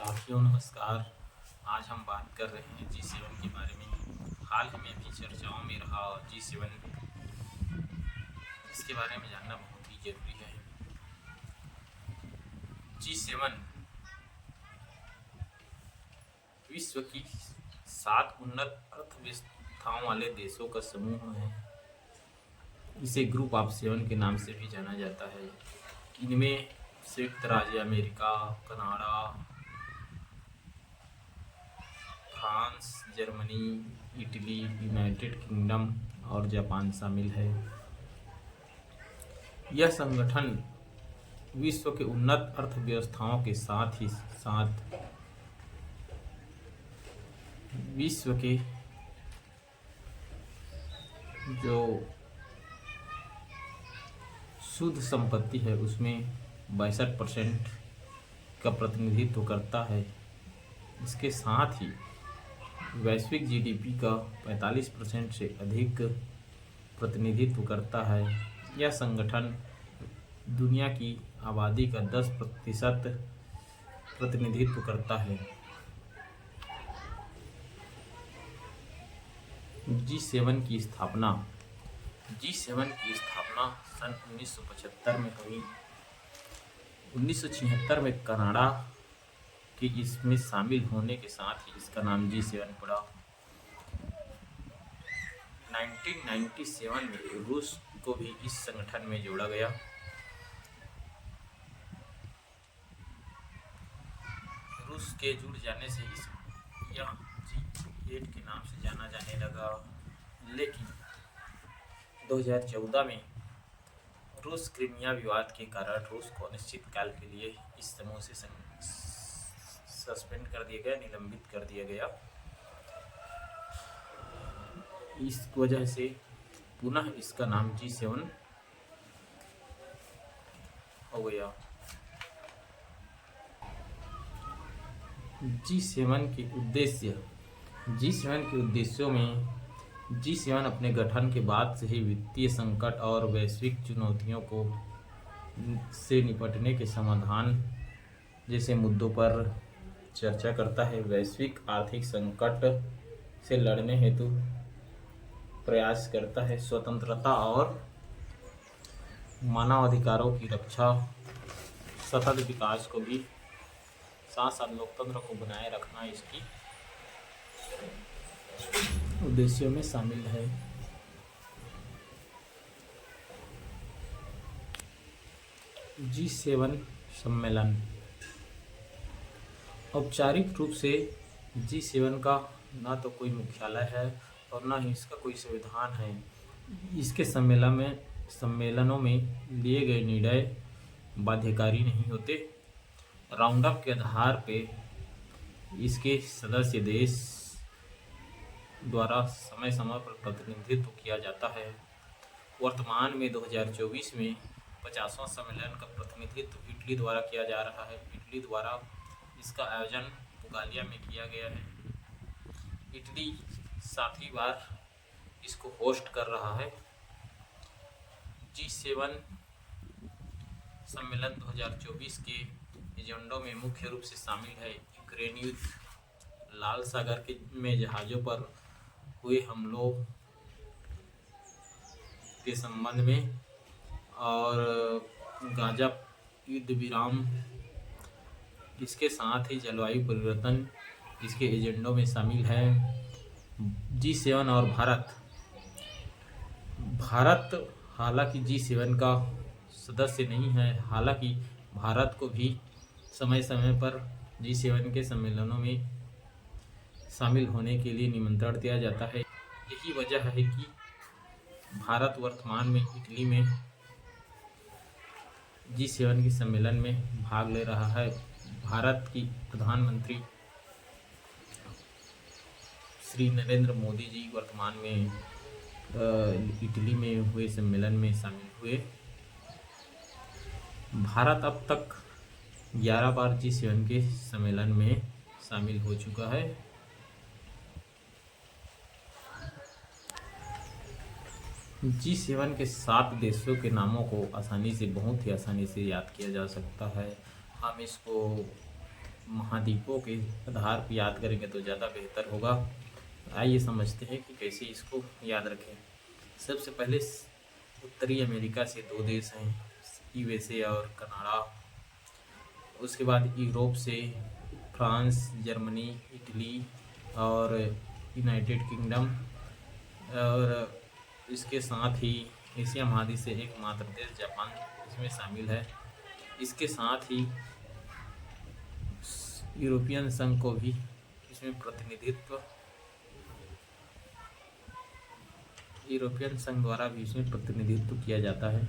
साथियों नमस्कार। आज हम बात कर रहे हैं G7 के बारे में। हाल ही में अभी चर्चाओं में रहा G7, इसके बारे में जानना बहुत ही जरूरी है। G7 विश्व की 7 उन्नत अर्थव्यवस्थाओं वाले देशों का समूह है। इसे ग्रुप ऑफ 7 के नाम से भी जाना जाता है। इनमें संयुक्त राज्य America, Canada, France, Germany, Italy, United kingdom और जापान शामिल है। यह संगठन विश्व के उन्नत अर्थव्यवस्थाओं के साथ ही साथ विश्व के जो शुद्ध संपत्ति है उसमें 62% का प्रतिनिधित्व करता है। इसके साथ ही वैश्विक जीडीपी का 45% से अधिक प्रतिनिधित्व करता है। यह संगठन दुनिया की आबादी का 10% प्रतिनिधित्व करता है। G7 की स्थापना सन 1975 में हुई। 1976 में कनाडा के इसमें शामिल होने के साथ ही इसका नाम G7 पड़ा। 1997 में रूस को भी इस संगठन में जोड़ा गया। रूस के जुड़ जाने से यह G8 के नाम से जाना जाने लगा, लेकिन 2014 में रूस क्रीमिया विवाद के कारण रूस को अनिश्चित काल के लिए इस समूह से सस्पेंड कर दिया गया, निलंबित कर दिया गया। इस वजह से पुनः इसका नाम G7 हो गया। G7 के उद्देश्यों में G7 अपने गठन के बाद से ही वित्तीय संकट और वैश्विक चुनौतियों को से निपटने के समाधान जैसे मुद्दों पर चर्चा करता है। वैश्विक आर्थिक संकट से लड़ने हेतु प्रयास करता है। स्वतंत्रता और मानवाधिकारों की रक्षा, सतत विकास को भी साथ साथ लोकतंत्र को बनाए रखना इसकी उद्देश्यों में शामिल है। G7 सम्मेलन औपचारिक रूप से G7 का ना तो कोई मुख्यालय है और ना ही इसका कोई संविधान है। इसके सम्मेलनों में लिए गए निर्णय बाध्यकारी नहीं होते। राउंड अप के आधार पे इसके सदस्य देश द्वारा समय समय पर प्रतिनिधित्व किया जाता है। वर्तमान में 2024 में 50वां सम्मेलन का प्रतिनिधित्व इटली द्वारा किया जा रहा है। इटली द्वारा इसका आयोजन बुगालिया में किया गया है। इटली 7वीं बार इसको होस्ट कर रहा है। G7 सम्मेलन 2024 के एजेंडों में मुख्य रूप से शामिल है यूक्रेन युद्ध, लाल सागर में जहाज़ों पर हुए हमलों के संबंध में और गाजा युद्ध विराम, इसके साथ ही जलवायु परिवर्तन इसके एजेंडों में शामिल है। G7 और भारत हालांकि G7 का सदस्य नहीं है, हालांकि भारत को भी समय समय पर G7 के सम्मेलनों में शामिल होने के लिए निमंत्रण दिया जाता है। यही वजह है कि भारत वर्तमान में इटली में G7 के सम्मेलन में भाग ले रहा है। भारत की प्रधानमंत्री श्री नरेंद्र मोदी जी वर्तमान में इटली में हुए सम्मेलन में शामिल हुए। भारत अब तक 11 बार G7 के सम्मेलन में शामिल हो चुका है। G7 के 7 देशों के नामों को बहुत ही आसानी से याद किया जा सकता है। हम इसको महाद्वीपों के आधार पर याद करेंगे तो ज़्यादा बेहतर होगा। आइए समझते हैं कि कैसे इसको याद रखें। सबसे पहले उत्तरी अमेरिका से दो देश हैं, यूएसए और कनाडा। उसके बाद यूरोप से फ्रांस, जर्मनी, इटली और यूनाइटेड किंगडम। और इसके साथ ही एशिया महाद्वीप से एकमात्र देश जापान इसमें शामिल है। इसके साथ ही यूरोपियन संघ को भी इसमें यूरोपियन संघ द्वारा भी इसमें प्रतिनिधित्व किया जाता है।